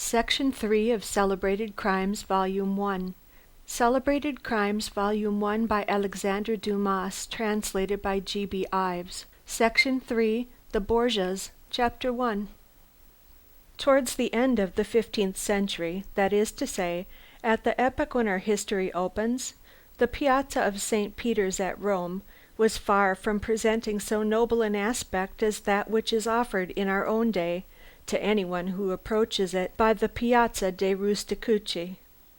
Section 3 of Celebrated Crimes, Volume 1. Celebrated Crimes, Volume 1 by Alexandre Dumas, translated by G.B. Ives. Section 3, The Borgias, Chapter 1. Towards the end of the 15th century, that is to say, at the epoch when our history opens, the Piazza of St. Peter's at Rome was far from presenting so noble an aspect as that which is offered in our own day to anyone who approaches it by the Piazza dei Rusticucci.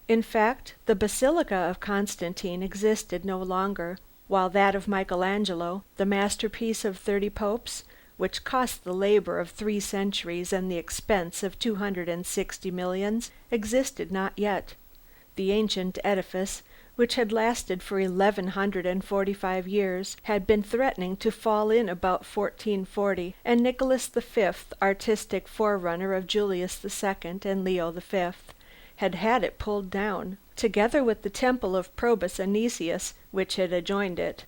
In fact, the Basilica of Constantine existed no longer, while that of Michelangelo, the masterpiece of 30 popes, which cost the labor of 3 centuries and the expense of 260 millions, existed not yet. The ancient edifice, which had lasted for 1145 years, had been threatening to fall in about 1440, and Nicholas V, artistic forerunner of Julius II and Leo V, had had it pulled down, together with the temple of Probus Anicius, which had adjoined it.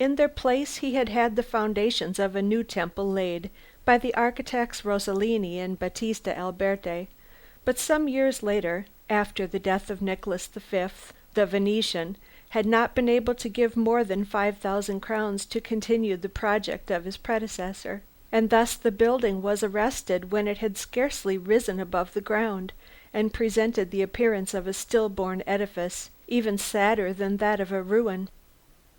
In their place he had had the foundations of a new temple laid by the architects Rossellini and Battista Alberti, but some years later, after the death of Nicholas V, the Venetian had not been able to give more than 5,000 crowns to continue the project of his predecessor, and thus the building was arrested when it had scarcely risen above the ground, and presented the appearance of a stillborn edifice, even sadder than that of a ruin.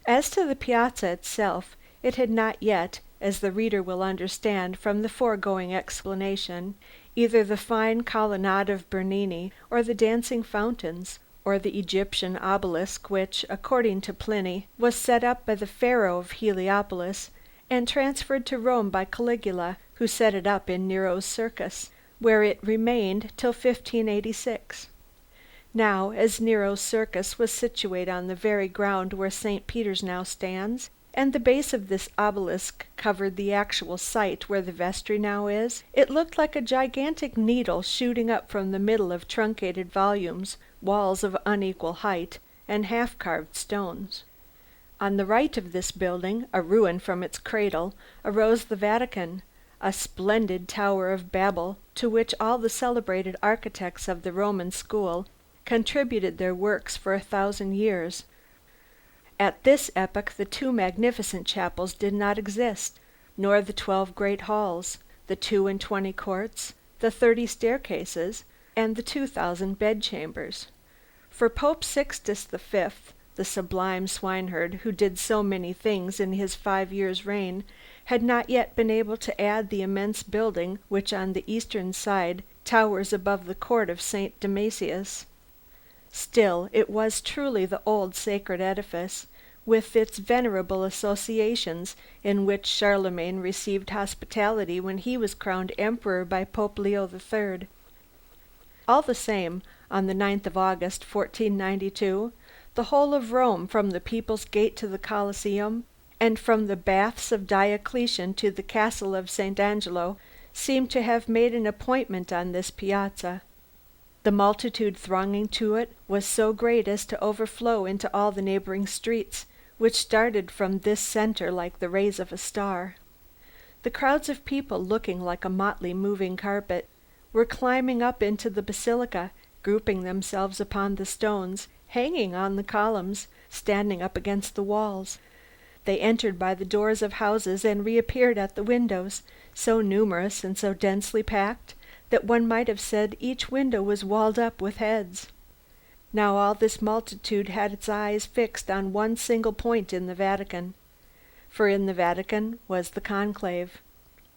As to the piazza itself, it had not yet, as the reader will understand from the foregoing explanation, either the fine colonnade of Bernini, or the dancing fountains, or the Egyptian obelisk which, according to Pliny, was set up by the Pharaoh of Heliopolis, and transferred to Rome by Caligula, who set it up in Nero's circus, where it remained till 1586. Now, as Nero's circus was situate on the very ground where St. Peter's now stands, and the base of this obelisk covered the actual site where the vestry now is, it looked like a gigantic needle shooting up from the middle of truncated volumes, walls of unequal height, and half-carved stones. On the right of this building, a ruin from its cradle, arose the Vatican, a splendid Tower of Babel, to which all the celebrated architects of the Roman school contributed their works for 1,000 years. At this epoch the 2 magnificent chapels did not exist, nor the 12 great halls, the 22 courts, the 30 staircases, and the 2,000 bedchambers. For Pope Sixtus V, the sublime swineherd who did so many things in his 5 years' reign, had not yet been able to add the immense building which on the eastern side towers above the court of St. Damasius. Still, it was truly the old sacred edifice, with its venerable associations, in which Charlemagne received hospitality when he was crowned emperor by Pope Leo III. All the same, on the 9th of August, 1492, the whole of Rome, from the People's Gate to the Colosseum, and from the Baths of Diocletian to the Castle of St. Angelo, seemed to have made an appointment on this piazza. The multitude thronging to it was so great as to overflow into all the neighboring streets, which started from this center like the rays of a star. The crowds of people, looking like a motley moving carpet, were climbing up into the basilica, grouping themselves upon the stones, hanging on the columns, standing up against the walls. They entered by the doors of houses and reappeared at the windows, so numerous and so densely packed that one might have said each window was walled up with heads. Now all this multitude had its eyes fixed on one single point in the Vatican, for in the Vatican was the conclave,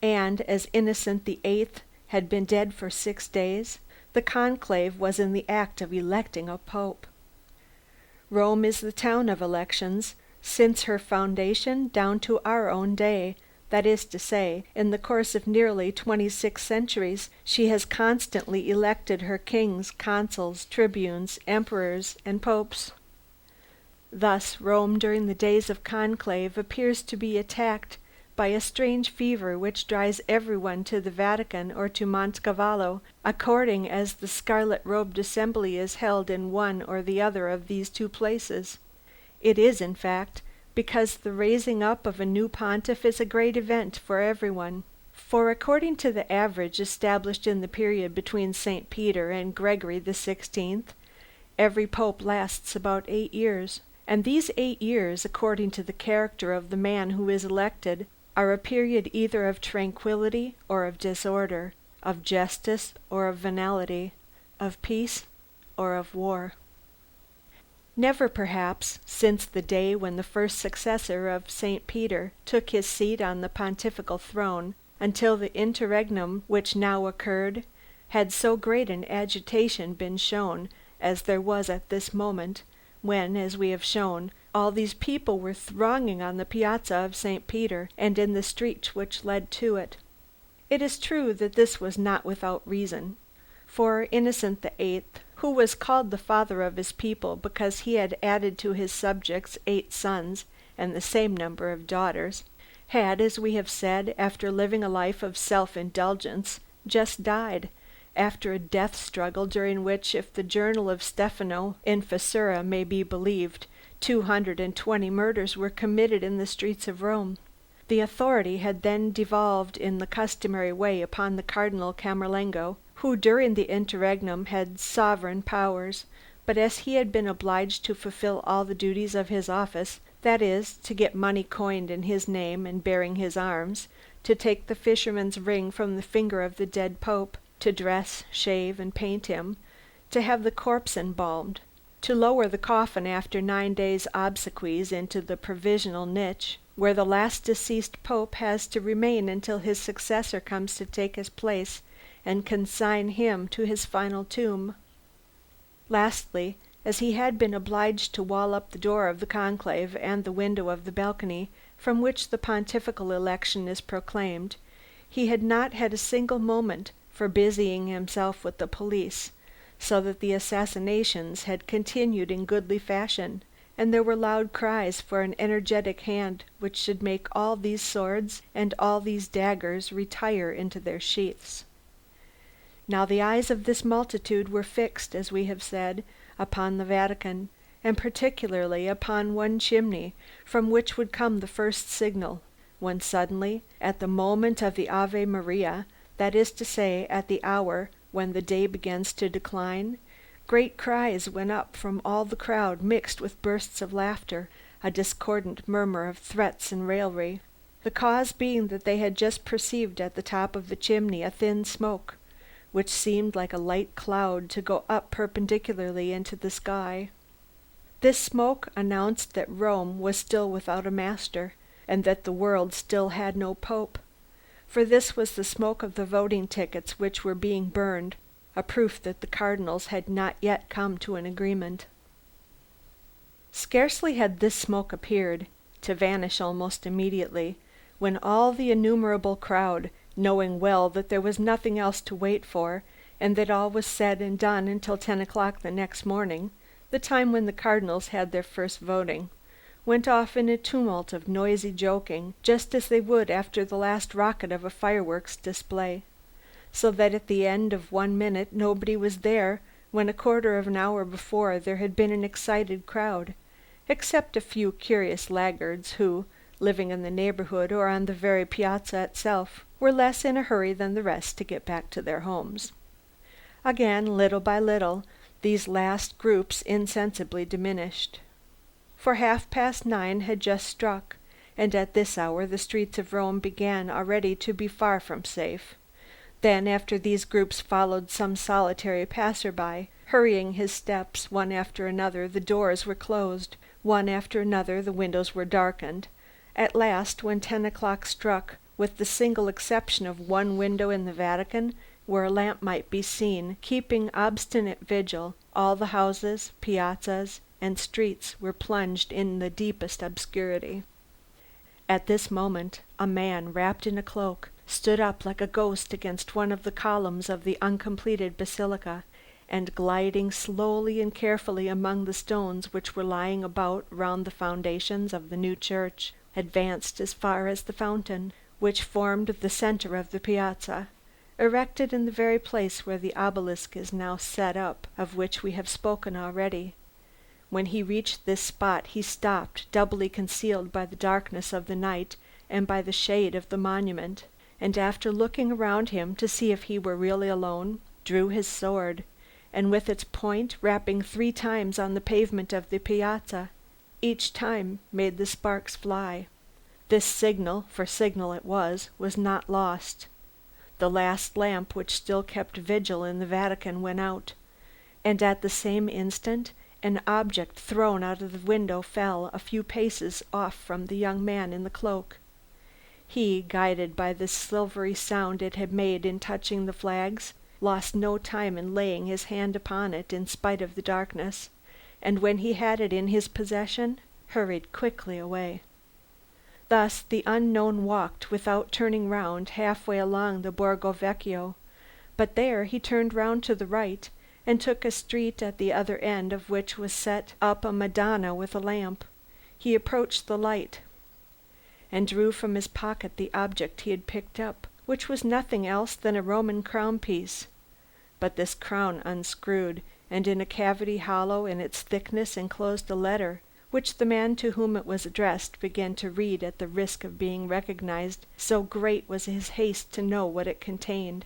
and as Innocent VIII had been dead for 6 days, the conclave was in the act of electing a pope. Rome is the town of elections, since her foundation down to our own day. That is to say, in the course of nearly 26 centuries, she has constantly elected her kings, consuls, tribunes, emperors, and popes. Thus, Rome during the days of conclave appears to be attacked by a strange fever which drives everyone to the Vatican or to Montecavallo, according as the scarlet-robed assembly is held in one or the other of these 2 places. It is, in fact, because the raising up of a new pontiff is a great event for everyone. For according to the average established in the period between St. Peter and Gregory the 16th, every pope lasts about 8 years, and these 8 years, according to the character of the man who is elected, are a period either of tranquillity or of disorder, of justice or of venality, of peace or of war. Never, perhaps, since the day when the first successor of St. Peter took his seat on the pontifical throne, until the interregnum which now occurred, had so great an agitation been shown as there was at this moment, when, as we have shown, all these people were thronging on the piazza of St. Peter and in the street which led to it. It is true that this was not without reason, for Innocent the Eighth, who was called the father of his people because he had added to his subjects 8 sons and the same number of daughters, had, as we have said, after living a life of self-indulgence, just died, after a death struggle during which, if the journal of Stefano in Fessura may be believed, 220 murders were committed in the streets of Rome. The authority had then devolved in the customary way upon the Cardinal Camerlengo, who during the interregnum had sovereign powers, but as he had been obliged to fulfill all the duties of his office, that is, to get money coined in his name and bearing his arms, to take the fisherman's ring from the finger of the dead pope, to dress, shave, and paint him, to have the corpse embalmed, to lower the coffin after 9 days' obsequies into the provisional niche, where the last deceased pope has to remain until his successor comes to take his place and consign him to his final tomb. Lastly, as he had been obliged to wall up the door of the conclave and the window of the balcony from which the pontifical election is proclaimed, he had not had a single moment for busying himself with the police, so that the assassinations had continued in goodly fashion, and there were loud cries for an energetic hand which should make all these swords and all these daggers retire into their sheaths. Now the eyes of this multitude were fixed, as we have said, upon the Vatican, and particularly upon one chimney, from which would come the first signal, when suddenly, at the moment of the Ave Maria, that is to say, at the hour when the day begins to decline, great cries went up from all the crowd mixed with bursts of laughter, a discordant murmur of threats and raillery, the cause being that they had just perceived at the top of the chimney a thin smoke, which seemed like a light cloud to go up perpendicularly into the sky. This smoke announced that Rome was still without a master, and that the world still had no pope, for this was the smoke of the voting tickets which were being burned, a proof that the cardinals had not yet come to an agreement. Scarcely had this smoke appeared, to vanish almost immediately, when all the innumerable crowd, knowing well that there was nothing else to wait for, and that all was said and done until 10 o'clock the next morning, the time when the cardinals had their first voting, went off in a tumult of noisy joking, just as they would after the last rocket of a fireworks display, so that at the end of 1 minute nobody was there when a quarter of an hour before there had been an excited crowd, except a few curious laggards who, living in the neighborhood or on the very piazza itself, were less in a hurry than the rest to get back to their homes. Again, little by little, these last groups insensibly diminished. For 9:30 had just struck, and at this hour the streets of Rome began already to be far from safe. Then after these groups followed some solitary passer-by, hurrying his steps, one after another the doors were closed, one after another the windows were darkened. At last, when 10 o'clock struck, with the single exception of one window in the Vatican, where a lamp might be seen, keeping obstinate vigil, all the houses, piazzas, and streets were plunged in the deepest obscurity. At this moment, a man, wrapped in a cloak, stood up like a ghost against one of the columns of the uncompleted basilica, and gliding slowly and carefully among the stones which were lying about round the foundations of the new church, advanced as far as the fountain, which formed the center of the piazza, erected in the very place where the obelisk is now set up, of which we have spoken already. When he reached this spot he stopped, doubly concealed by the darkness of the night and by the shade of the monument, and after looking around him to see if he were really alone, drew his sword, and with its point rapping 3 times on the pavement of the piazza, each time made the sparks fly. This signal, for signal it was not lost. The last lamp which still kept vigil in the Vatican went out, and at the same instant an object thrown out of the window fell a few paces off from the young man in the cloak. He, guided by the silvery sound it had made in touching the flags, lost no time in laying his hand upon it in spite of the darkness, and when he had it in his possession, hurried quickly away. Thus the unknown walked without turning round halfway along the Borgo Vecchio, but there he turned round to the right, and took a street at the other end of which was set up a Madonna with a lamp. He approached the light, and drew from his pocket the object he had picked up, which was nothing else than a Roman crown piece. But this crown unscrewed, and in a cavity hollow in its thickness enclosed a letter, which the man to whom it was addressed began to read at the risk of being recognized, so great was his haste to know what it contained.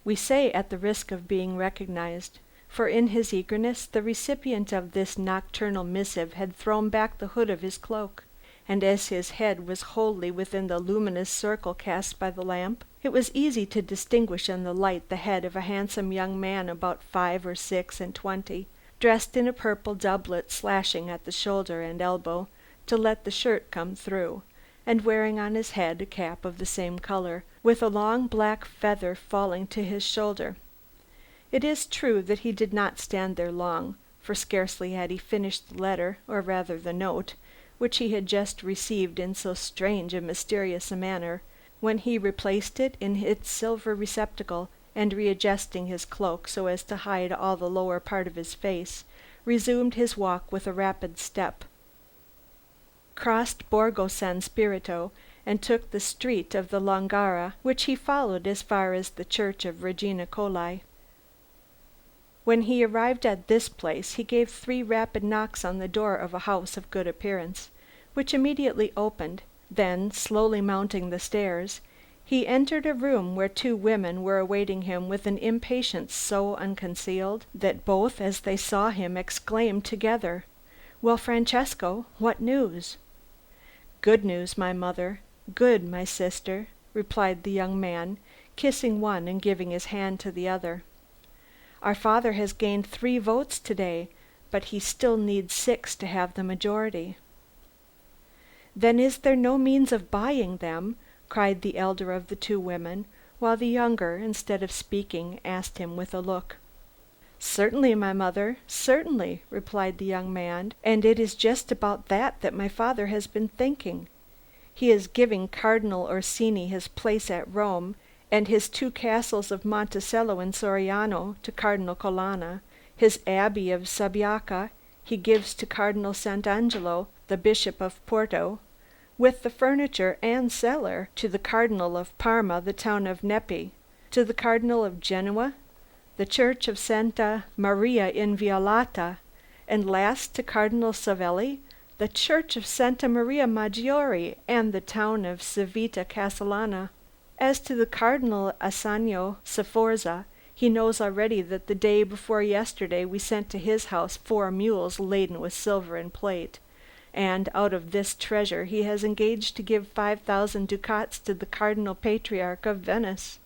We say at the risk of being recognized, for in his eagerness the recipient of this nocturnal missive had thrown back the hood of his cloak, and as his head was wholly within the luminous circle cast by the lamp, it was easy to distinguish in the light the head of a handsome young man about 5 or 6 and 20, dressed in a purple doublet slashing at the shoulder and elbow to let the shirt come through, and wearing on his head a cap of the same color, with a long black feather falling to his shoulder. It is true that he did not stand there long, for scarcely had he finished the letter, or rather the note, which he had just received in so strange and mysterious a manner, when he replaced it in its silver receptacle, and readjusting his cloak so as to hide all the lower part of his face, resumed his walk with a rapid step, crossed Borgo San Spirito, and took the street of the Longara, which he followed as far as the church of Regina Coeli. When he arrived at this place he gave 3 rapid knocks on the door of a house of good appearance, which immediately opened. Then, slowly mounting the stairs, he entered a room where 2 women were awaiting him with an impatience so unconcealed that both, as they saw him, exclaimed together, "Well, Francesco, what news?" "Good news, my mother, good, my sister," replied the young man, kissing one and giving his hand to the other. "Our father has gained 3 votes today, but he still needs 6 to have the majority." "Then is there no means of buying them?" cried the elder of the 2 women, while the younger, instead of speaking, asked him with a look. "Certainly, my mother, certainly," replied the young man, "and it is just about that my father has been thinking. He is giving Cardinal Orsini his place at Rome, and his 2 castles of Monticello and Soriano to Cardinal Colonna. His abbey of Subiaco he gives to Cardinal Sant'Angelo, the Bishop of Porto, with the furniture and cellar to the Cardinal of Parma, the town of Nepi, to the Cardinal of Genoa, the church of Santa Maria in Violata, and last to Cardinal Savelli, the church of Santa Maria Maggiore and the town of Civita Castellana. As to the Cardinal Ascanio Sforza, he knows already that the day before yesterday we sent to his house 4 mules laden with silver and plate, and out of this treasure he has engaged to give 5,000 ducats to the Cardinal Patriarch of Venice."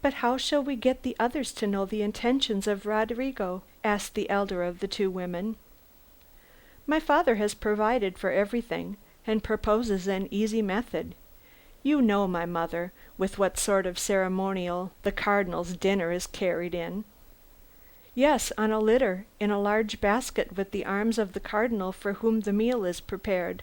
"But how shall we get the others to know the intentions of Roderigo?" asked the elder of the 2 women. "My father has provided for everything, and proposes an easy method. You know, my mother, with what sort of ceremonial the Cardinal's dinner is carried in." "Yes, on a litter, in a large basket with the arms of the Cardinal for whom the meal is prepared."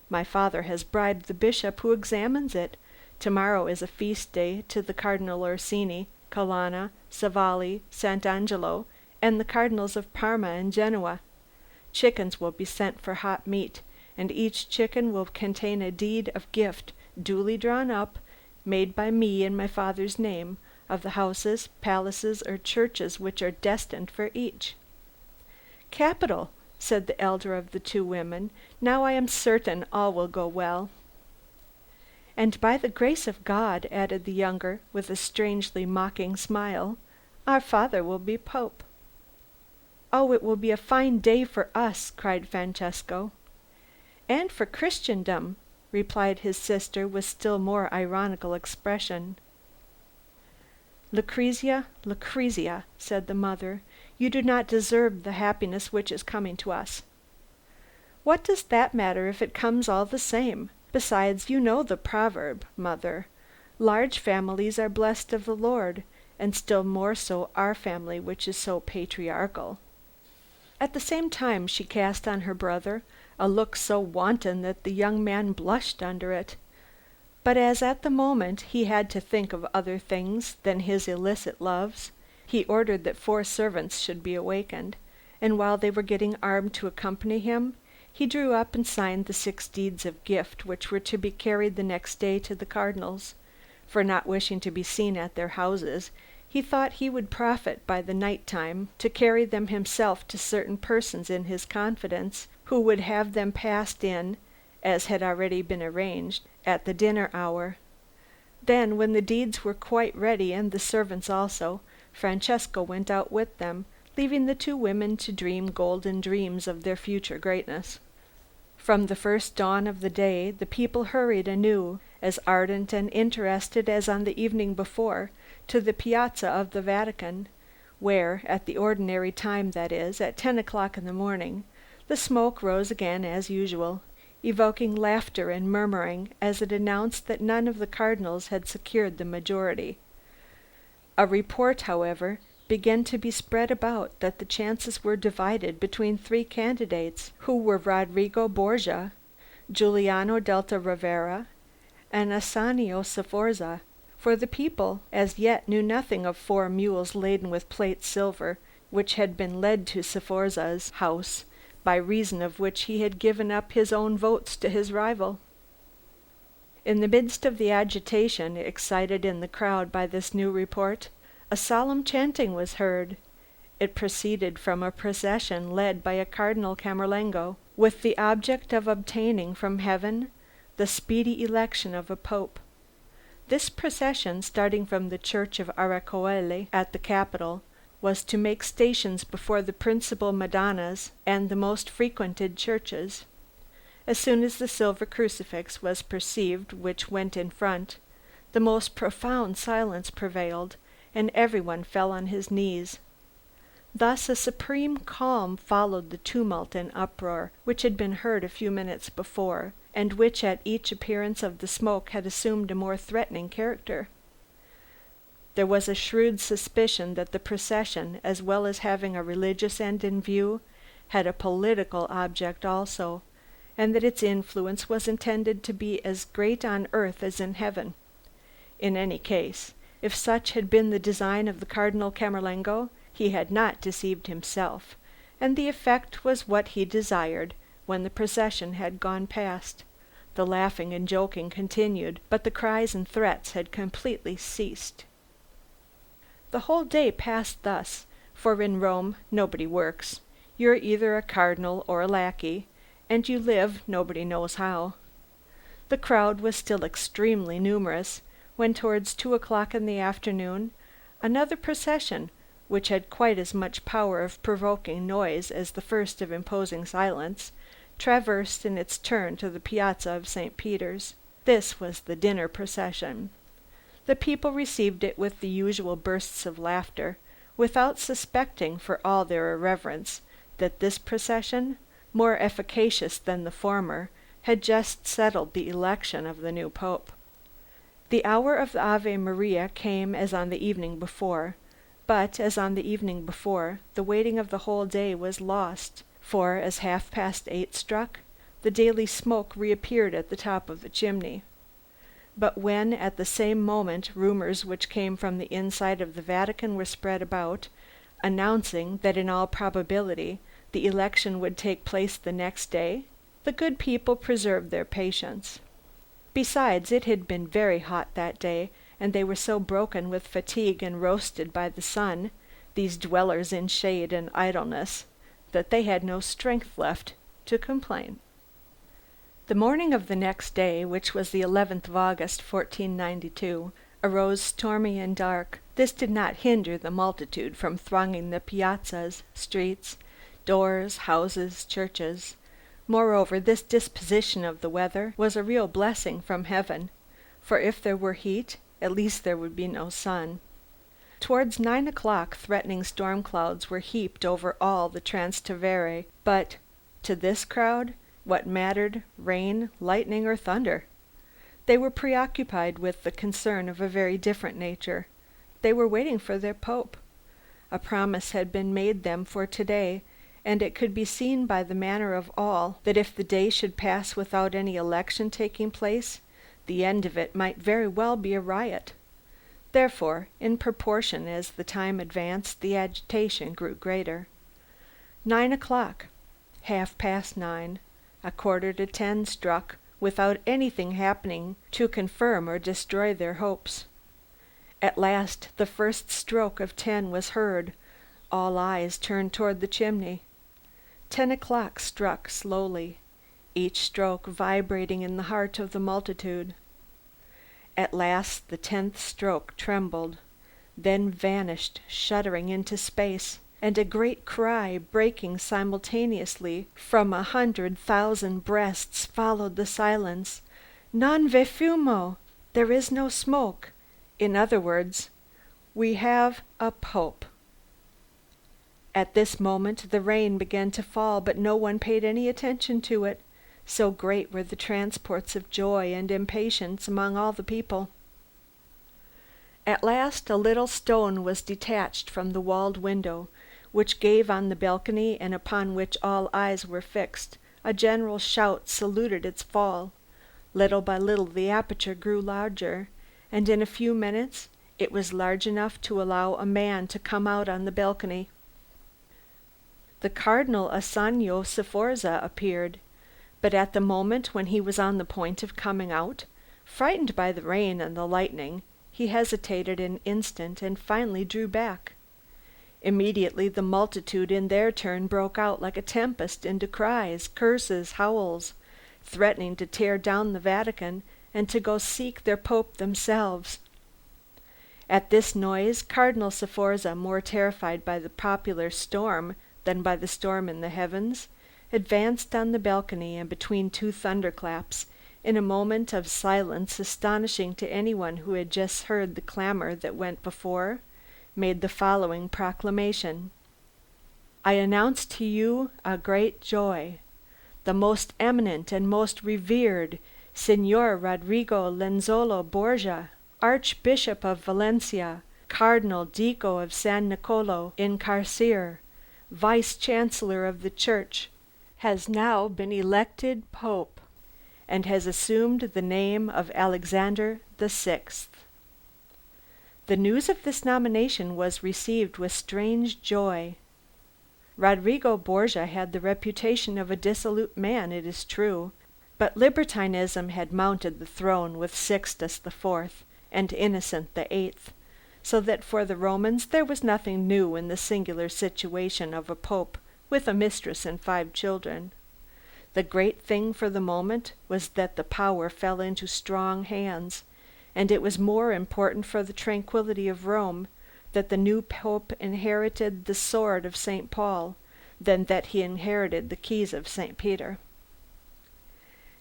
"My father has bribed the bishop who examines it. Tomorrow is a feast day to the Cardinal Orsini, Colonna, Savelli, Sant'Angelo, and the Cardinals of Parma and Genoa. Chickens will be sent for hot meat, and each chicken will contain a deed of gift duly drawn up, made by me in my father's name, of the houses, palaces, or churches which are destined for each." "Capital," said the elder of the 2 women. "Now I am certain all will go well." "And by the grace of God," added the younger, with a strangely mocking smile, "our father will be Pope." "Oh, it will be a fine day for us!" cried Francesco. "And for Christendom," replied his sister with still more ironical expression. "Lucrezia, Lucrezia," said the mother, "you do not deserve the happiness which is coming to us." "What does that matter if it comes all the same? Besides, you know the proverb, mother, 'Large families are blessed of the Lord,' and still more so our family which is so patriarchal." At the same time she cast on her brother a look so wanton that the young man blushed under it. But as at the moment he had to think of other things than his illicit loves, he ordered that 4 servants should be awakened, and while they were getting armed to accompany him, he drew up and signed the 6 deeds of gift which were to be carried the next day to the cardinals, for not wishing to be seen at their houses, he thought he would profit by the night time to carry them himself to certain persons in his confidence, who would have them passed in, as had already been arranged, at the dinner hour. Then, when the deeds were quite ready and the servants also, Francesco went out with them, leaving the 2 women to dream golden dreams of their future greatness. From the first dawn of the day the people hurried anew, as ardent and interested as on the evening before, to the piazza of the Vatican, where, at the ordinary time, that is, at 10 o'clock in the morning, the smoke rose again as usual, evoking laughter and murmuring as it announced that none of the cardinals had secured the majority. A report, however, began to be spread about that the chances were divided between 3 candidates, who were Rodrigo Borgia, Giuliano delta Ravera, and Ascanio Sforza, for the people as yet knew nothing of 4 mules laden with plate silver, which had been led to Sforza's house, by reason of which he had given up his own votes to his rival. In the midst of the agitation excited in the crowd by this new report, a solemn chanting was heard. It proceeded from a procession led by a Cardinal Camerlengo, with the object of obtaining from heaven the speedy election of a pope. This procession, starting from the church of Aracoeli at the capital, was to make stations before the principal Madonnas and the most frequented churches. As soon as the silver crucifix was perceived which went in front, the most profound silence prevailed, and everyone fell on his knees. Thus a supreme calm followed the tumult and uproar which had been heard a few minutes before, and which at each appearance of the smoke had assumed a more threatening character. There was a shrewd suspicion that the procession, as well as having a religious end in view, had a political object also, and that its influence was intended to be as great on earth as in heaven. In any case, if such had been the design of the Cardinal Camerlengo, he had not deceived himself, and the effect was what he desired. When the procession had gone past, the laughing and joking continued, but the cries and threats had completely ceased. The whole day passed thus, for in Rome nobody works. You're either a cardinal or a lackey, and you live nobody knows how. The crowd was still extremely numerous, when towards 2 o'clock in the afternoon, another procession, which had quite as much power of provoking noise as the first of imposing silence, traversed in its turn to the piazza of St. Peter's. This was the dinner procession. The people received it with the usual bursts of laughter, without suspecting, for all their irreverence, that this procession, more efficacious than the former, had just settled the election of the new pope. The hour of the Ave Maria came as on the evening before, but, as on the evening before, the waiting of the whole day was lost, for as 8:30 struck, the daily smoke reappeared at the top of the chimney. But when at the same moment rumors which came from the inside of the Vatican were spread about, announcing that in all probability the election would take place the next day, the good people preserved their patience. Besides, it had been very hot that day, and they were so broken with fatigue and roasted by the sun, these dwellers in shade and idleness, that they had no strength left to complain. The morning of the next day, which was the 11th of August, 1492, arose stormy and dark. This did not hinder the multitude from thronging the piazzas, streets, doors, houses, churches. Moreover, this disposition of the weather was a real blessing from heaven, for if there were heat, at least there would be no sun. Towards 9 o'clock threatening storm clouds were heaped over all the Trastevere, but to this crowd what mattered rain, lightning, or thunder? They were preoccupied with the concern of a very different nature. They were waiting for their Pope. A promise had been made them for today, and it could be seen by the manner of all that if the day should pass without any election taking place, the end of it might very well be a riot. Therefore, in proportion as the time advanced, the agitation grew greater. 9 o'clock, 9:30, 9:45 struck, without anything happening to confirm or destroy their hopes. At last the first stroke of 10 was heard. All eyes turned toward the chimney. 10 o'clock struck slowly, each stroke vibrating in the heart of the multitude. At last the 10th stroke trembled, then vanished shuddering into space, and a great cry breaking simultaneously from 100,000 breasts followed the silence. Non ve fumo! There is no smoke. In other words, we have a Pope. At this moment the rain began to fall, but no one paid any attention to it, so great were the transports of joy and impatience among all the people. At last a little stone was detached from the walled window, which gave on the balcony and upon which all eyes were fixed. A general shout saluted its fall. Little by little the aperture grew larger, and in a few minutes it was large enough to allow a man to come out on the balcony. The Cardinal Ascanio Sforza appeared, but at the moment when he was on the point of coming out, frightened by the rain and the lightning, he hesitated an instant and finally drew back. Immediately the multitude in their turn broke out like a tempest into cries, curses, howls, threatening to tear down the Vatican and to go seek their Pope themselves. At this noise Cardinal Sforza, more terrified by the popular storm than by the storm in the heavens, advanced on the balcony, and between two thunderclaps, in a moment of silence astonishing to anyone who had just heard the clamor that went before, made the following proclamation: I announce to you a great joy. The most eminent and most revered Signor Rodrigo Lenzolo Borgia, Archbishop of Valencia, Cardinal Dico of San Nicolo in Carcere, Vice-Chancellor of the Church, has now been elected Pope, and has assumed the name of Alexander VI. The news of this nomination was received with strange joy. Rodrigo Borgia had the reputation of a dissolute man, it is true, but libertinism had mounted the throne with Sixtus IV and Innocent VIII, so that for the Romans there was nothing new in the singular situation of a pope with a mistress and 5 children. The great thing for the moment was that the power fell into strong hands, and it was more important for the tranquillity of Rome that the new pope inherited the sword of St. Paul than that he inherited the keys of St. Peter.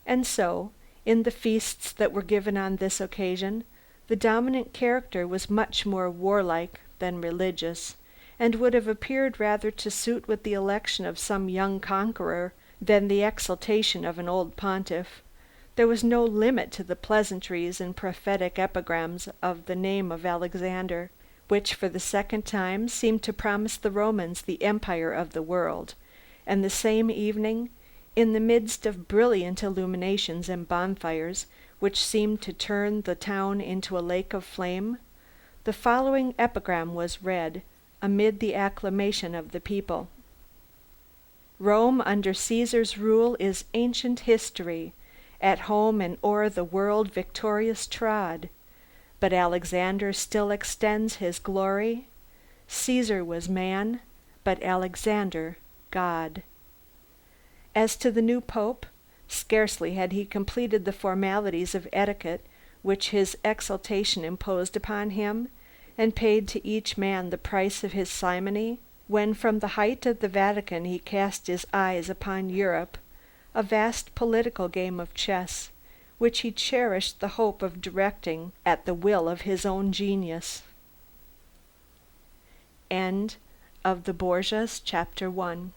And so, in the feasts that were given on this occasion, the dominant character was much more warlike than religious, and would have appeared rather to suit with the election of some young conqueror than the exaltation of an old pontiff. There was no limit to the pleasantries and prophetic epigrams of the name of Alexander, which for the second time seemed to promise the Romans the empire of the world, and the same evening, in the midst of brilliant illuminations and bonfires, which seemed to turn the town into a lake of flame, the following epigram was read, amid the acclamation of the people. Rome under Caesar's rule is ancient history, at home and o'er the world victorious trod. But Alexander still extends his glory. Caesar was man, but Alexander God. As to the new pope, Scarcely had he completed the formalities of etiquette which his exaltation imposed upon him, and paid to each man the price of his simony, when from the height of the Vatican he cast his eyes upon Europe, a vast political game of chess, which he cherished the hope of directing at the will of his own genius. End of the Borgias, Chapter 1.